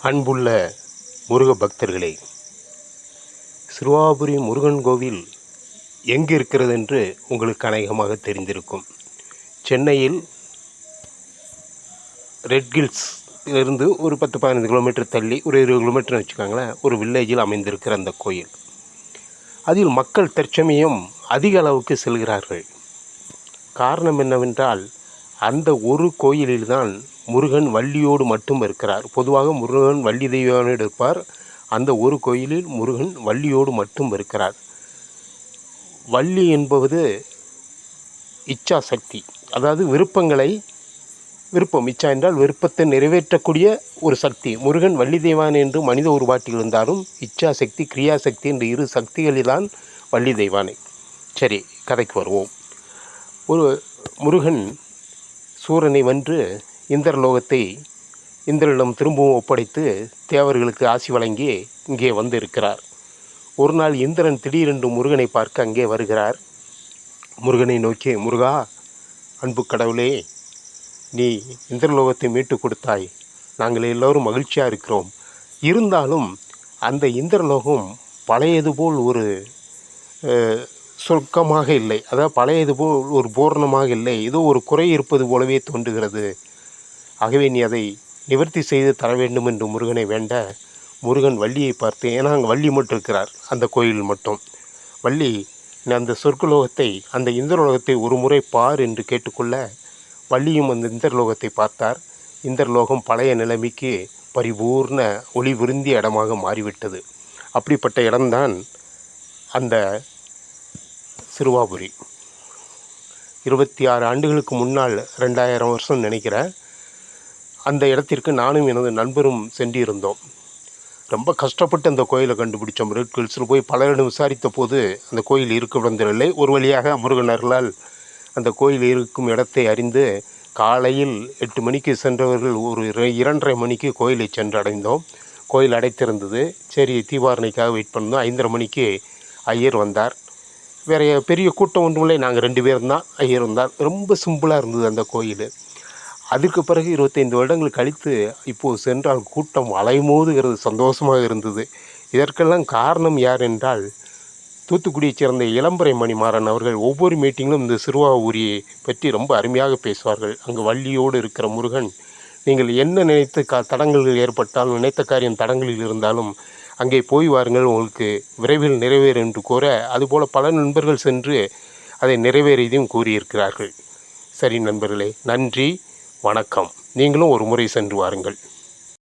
அன்புள்ள முருக பக்தர்களே, சிறுவாபுரி முருகன் கோவில் எங்கே இருக்கிறது என்று உங்களுக்கு அநேகமாக தெரிந்திருக்கும். சென்னையில் ரெட்கில்ஸ் இருந்து ஒரு 10-15 கிலோமீட்டர் தள்ளி, ஒரு 20 கிலோமீட்டர்னு வச்சுக்கோங்களேன், ஒரு வில்லேஜில் அமைந்திருக்கிற அந்த கோயில். அதில் மக்கள் தற்சமயம் அதிக அளவுக்கு செல்கிறார்கள். காரணம் என்னவென்றால், அந்த ஒரு கோயிலில்தான் முருகன் வள்ளியோடு மட்டும் இருக்கிறார். பொதுவாக முருகன் வள்ளி தெய்வனோடு இருப்பார். அந்த ஒரு கோயிலில் முருகன் வள்ளியோடு மட்டும் இருக்கிறார். வள்ளி என்பது இச்சா சக்தி, அதாவது விருப்பம் இச்சா என்றால் விருப்பத்தை நிறைவேற்றக்கூடிய ஒரு சக்தி. முருகன் வள்ளி தெய்வான் என்று மனித உருவாட்டில் இருந்தாலும் இச்சா சக்தி, கிரியா சக்தி என்ற இரு சக்திகளில்தான் வள்ளி தெய்வானை. சரி, கதைக்கு வருவோம். ஒரு முருகன் சூரனை வென்று இந்திரலோகத்தை இந்திரனிடம் திரும்பவும் ஒப்படைத்து தேவர்களுக்கு ஆசி வழங்கி இங்கே வந்து இருக்கிறார். ஒரு நாள் இந்திரன் திடீரென்று முருகனை பார்க்க அங்கே வருகிறார். முருகனை நோக்கி, முருகா, அன்பு கடவுளே, நீ இந்திரலோகத்தை மீட்டு கொடுத்தாய், நாங்கள் எல்லோரும் மகிழ்ச்சியாக இருக்கிறோம். இருந்தாலும் அந்த இந்திரலோகம் பழையது போல் ஒரு சொர்க்கமாக இல்லை, அதாவது பழையது போல் ஒரு பூர்ணமாக இல்லை, ஏதோ ஒரு குறை இருப்பது போலவே தோன்றுகிறது. ஆகவே நீ அதை நிவர்த்தி செய்து தர வேண்டும் என்று முருகனை வேண்ட, முருகன் வள்ளியை பார்த்து, ஏன்னா அங்கே வள்ளி மட்டும் இருக்கிறார் அந்த கோயில் மட்டும், வள்ளி அந்த சொர்க்கலோகத்தை, அந்த இந்திரலோகத்தை ஒரு முறை பார் என்று கேட்டுக்கொள்ள, வள்ளியும் அந்த இந்திரலோகத்தை பார்த்தார். இந்திரலோகம் பழைய நிலைமைக்கு பரிபூர்ண ஒளி விருந்திய இடமாக மாறிவிட்டது. அப்படிப்பட்ட இடம்தான் அந்த சிறுவாபுரி. 26 ஆண்டுகளுக்கு முன்னால், 2000 வருஷம் நினைக்கிறேன், அந்த இடத்திற்கு நானும் எனது நண்பரும் சென்றிருந்தோம். ரொம்ப கஷ்டப்பட்டு அந்த கோயிலை கண்டுபிடிச்சோம். ரெட் ஹில்ஸில் போய் பலரிடம் விசாரித்த போது அந்த கோயில் இருக்கிடந்தில்லை. ஒரு வழியாக முருகனர்களால் அந்த கோயில் இருக்கும் இடத்தை அறிந்து, காலையில் 8 மணிக்கு சென்றவர்கள் ஒரு 2:30 மணிக்கு கோயிலை சென்று அடைந்தோம். கோயில் அடைத்திருந்தது. சரி, தீபாரணைக்காக வெயிட் பண்ணோம். 5:30 மணிக்கு ஐயர் வந்தார். வேறு பெரிய கூட்டம் ஒன்றுமில்லை, நாங்கள் 2 பேரும் தான். ஐயர் வந்தார். ரொம்ப சிம்பிளாக இருந்தது அந்த கோயில். அதுக்கு பிறகு 25 வருடங்கள் கழித்து இப்போது சென்றால் கூட்டம் அலைமோதுகிறது. சந்தோஷமாக இருந்தது. இதற்கெல்லாம் காரணம் யார் என்றால், தூத்துக்குடியைச் சேர்ந்த இளம்பரை மணிமாறன் அவர்கள் ஒவ்வொரு மீட்டிங்கிலும் இந்த சிறுவாபுரியை பற்றி ரொம்ப அருமையாக பேசுவார்கள். அங்கு வள்ளியோடு இருக்கிற முருகன், நீங்கள் என்ன நினைத்து தடங்கள் ஏற்பட்டாலும், நினைத்த காரியம் தடங்களில் இருந்தாலும் அங்கே போய் வாருங்கள், உங்களுக்கு விரைவில் நிறைவேறும் என்று கூற, அதுபோல் பல நண்பர்கள் சென்று அதை நிறைவேறியதையும் கூறியிருக்கிறார்கள். சரி நண்பர்களே, நன்றி, வணக்கம். நீங்களும் ஒரு முறை சென்று வாருங்கள்.